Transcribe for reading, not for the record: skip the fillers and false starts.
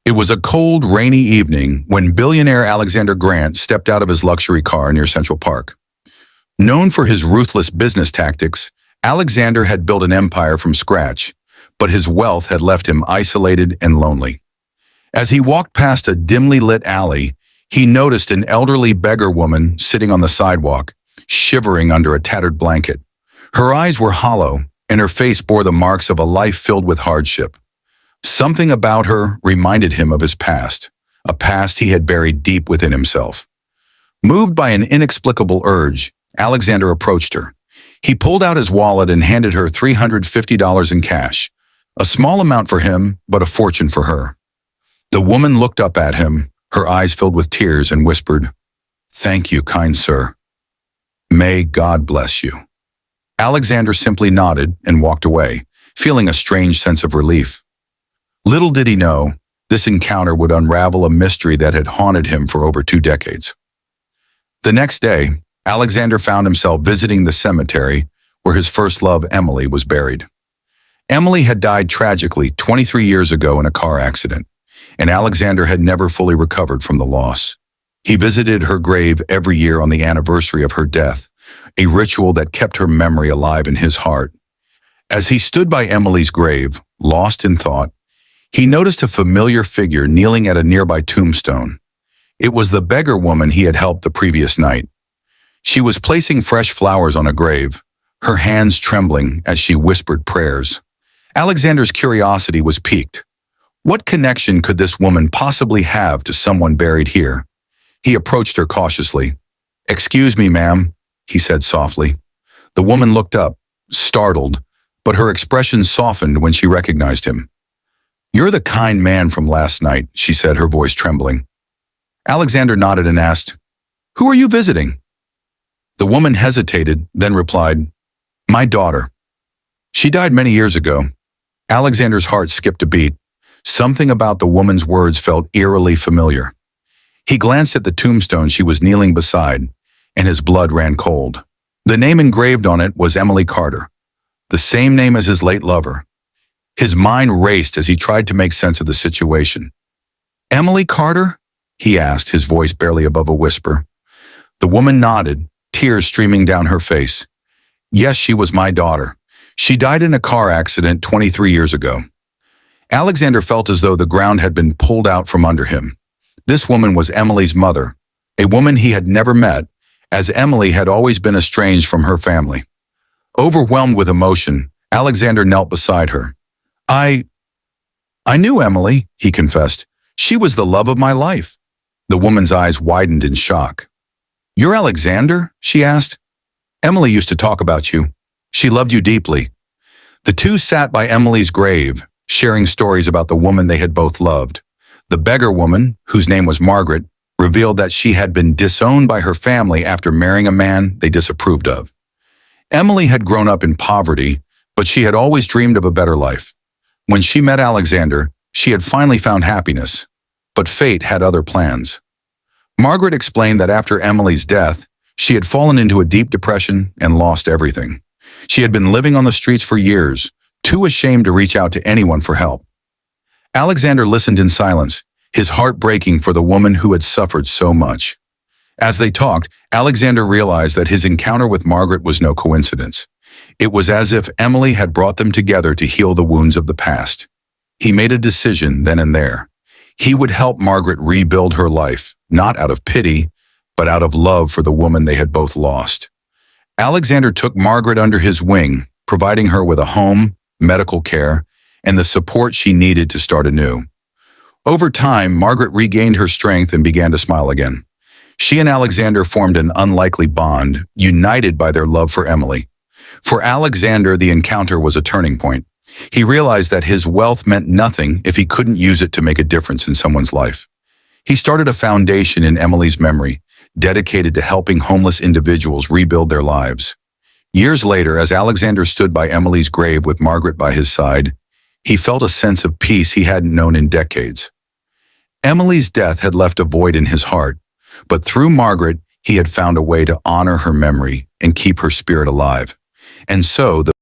It was a cold, rainy evening when billionaire Alexander Grant stepped out of his luxury car near Central Park. Known for his ruthless business tactics, Alexander had built an empire from scratch, but his wealth had left him isolated and lonely. As he walked past a dimly lit alley, he noticed an elderly beggar woman sitting on the sidewalk, shivering under a tattered blanket. Her eyes were hollow, and her face bore the marks of a life filled with hardship. Something about her reminded him of his past, a past he had buried deep within himself. Moved by an inexplicable urge, Alexander approached her. He pulled out his wallet and handed her $350 in cash, a small amount for him, but a fortune for her. The woman looked up at him, her eyes filled with tears, and whispered, "Thank you, kind sir. May God bless you." Alexander simply nodded and walked away, feeling a strange sense of relief. Little did he know, this encounter would unravel a mystery that had haunted him for over 2 decades. The next day, Alexander found himself visiting the cemetery where his first love, Emily, was buried. Emily had died tragically 23 years ago in a car accident, and Alexander had never fully recovered from the loss. He visited her grave every year on the anniversary of her death, a ritual that kept her memory alive in his heart. As he stood by Emily's grave, lost in thought, he noticed a familiar figure kneeling at a nearby tombstone. It was the beggar woman he had helped the previous night. She was placing fresh flowers on a grave, her hands trembling as she whispered prayers. Alexander's curiosity was piqued. What connection could this woman possibly have to someone buried here? He approached her cautiously. "Excuse me, ma'am," he said softly. The woman looked up, startled, but her expression softened when she recognized him. "You're the kind man from last night," she said, her voice trembling. Alexander nodded and asked, "Who are you visiting?" The woman hesitated, then replied, "My daughter. She died many years ago." Alexander's heart skipped a beat. Something about the woman's words felt eerily familiar. He glanced at the tombstone she was kneeling beside, and his blood ran cold. The name engraved on it was Emily Carter, the same name as his late lover. His mind raced as he tried to make sense of the situation. "Emily Carter?" he asked, his voice barely above a whisper. The woman nodded, tears streaming down her face. "Yes, she was my daughter. She died in a car accident 23 years ago." Alexander felt as though the ground had been pulled out from under him. This woman was Emily's mother, a woman he had never met, as Emily had always been estranged from her family. Overwhelmed with emotion, Alexander knelt beside her. I knew Emily," he confessed. "She was the love of my life." The woman's eyes widened in shock. "You're Alexander?" she asked. "Emily used to talk about you. She loved you deeply." The two sat by Emily's grave, sharing stories about the woman they had both loved. The beggar woman, whose name was Margaret, revealed that she had been disowned by her family after marrying a man they disapproved of. Emily had grown up in poverty, but she had always dreamed of a better life. When she met Alexander, she had finally found happiness, but fate had other plans. Margaret explained that after Emily's death, she had fallen into a deep depression and lost everything. She had been living on the streets for years, too ashamed to reach out to anyone for help. Alexander listened in silence, his heart breaking for the woman who had suffered so much. As they talked, Alexander realized that his encounter with Margaret was no coincidence. It was as if Emily had brought them together to heal the wounds of the past. He made a decision then and there. He would help Margaret rebuild her life, not out of pity, but out of love for the woman they had both lost. Alexander took Margaret under his wing, providing her with a home, medical care, and the support she needed to start anew. Over time, Margaret regained her strength and began to smile again. She and Alexander formed an unlikely bond, united by their love for Emily. For Alexander, the encounter was a turning point. He realized that his wealth meant nothing if he couldn't use it to make a difference in someone's life. He started a foundation in Emily's memory, dedicated to helping homeless individuals rebuild their lives. Years later, as Alexander stood by Emily's grave with Margaret by his side, he felt a sense of peace he hadn't known in decades. Emily's death had left a void in his heart, but through Margaret, he had found a way to honor her memory and keep her spirit alive. And so, the